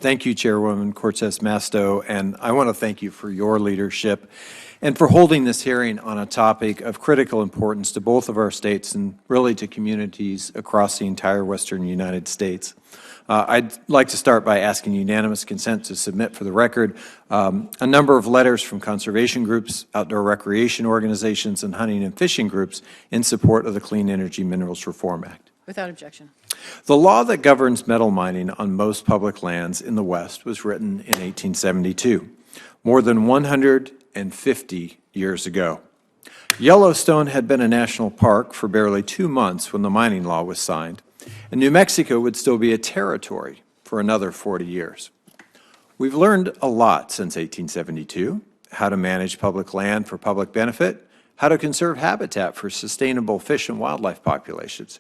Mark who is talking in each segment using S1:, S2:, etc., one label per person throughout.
S1: Thank you, Chairwoman Cortez Masto, and I want to thank you for your leadership and for holding this hearing on a topic of critical importance to both of our states and really to communities across the entire western United States. I'd like to start by asking unanimous consent to submit for the record a number of letters from conservation groups, outdoor recreation organizations, and hunting and fishing groups in support of the Clean Energy Minerals Reform Act.
S2: Without objection.
S1: The law that governs metal mining on most public lands in the West was written in 1872, more than 150 years ago. Yellowstone had been a national park for barely 2 months when the mining law was signed, and New Mexico would still be a territory for another 40 years. We've learned a lot since 1872, how to manage public land for public benefit, how to conserve habitat for sustainable fish and wildlife populations,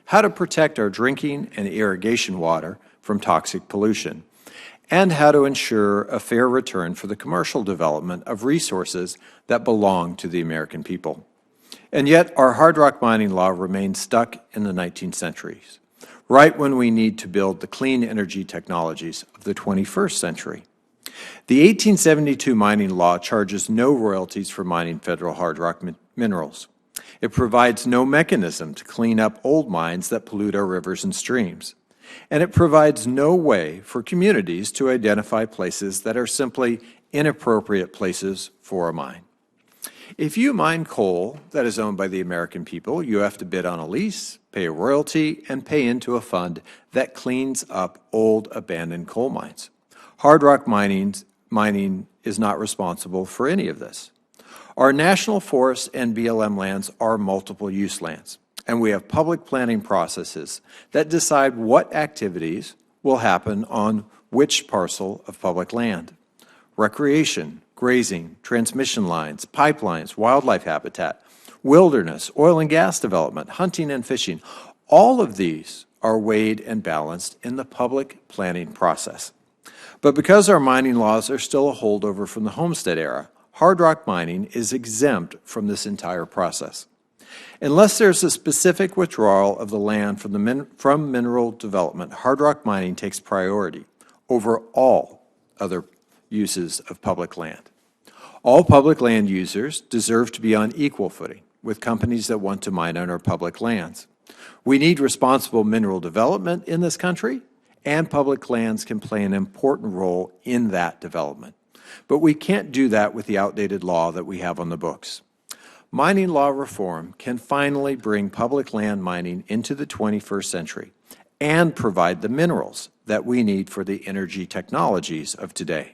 S1: how to protect our drinking and irrigation water from toxic pollution, and how to ensure a fair return for the commercial development of resources that belong to the American people. And yet, our hard rock mining law remains stuck in the 19th centuries, right when we need to build the clean energy technologies of the 21st century. The 1872 mining law charges no royalties for mining federal hard rock minerals. It provides no mechanism to clean up old mines that pollute our rivers and streams. And it provides no way for communities to identify places that are simply inappropriate places for a mine. If you mine coal that is owned by the American people, you have to bid on a lease, pay a royalty, and pay into a fund that cleans up old abandoned coal mines. Hard rock mining is not responsible for any of this. Our national forests and BLM lands are multiple use lands, and we have public planning processes that decide what activities will happen on which parcel of public land. Recreation, grazing, transmission lines, pipelines, wildlife habitat, wilderness, oil and gas development, hunting and fishing, all of these are weighed and balanced in the public planning process. But because our mining laws are still a holdover from the Homestead era, hard rock mining is exempt from this entire process. Unless there's a specific withdrawal of the land from mineral development, hard rock mining takes priority over all other uses of public land. All public land users deserve to be on equal footing with companies that want to mine on our public lands. We need responsible mineral development in this country, and public lands can play an important role in that development. But we can't do that with the outdated law that we have on the books. Mining law reform can finally bring public land mining into the 21st century and provide the minerals that we need for the energy technologies of today.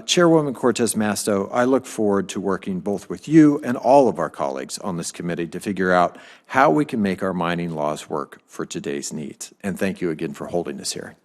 S1: Chairwoman Cortez Masto, I look forward to working both with you and all of our colleagues on this committee to figure out how we can make our mining laws work for today's needs. And thank you again for holding this hearing.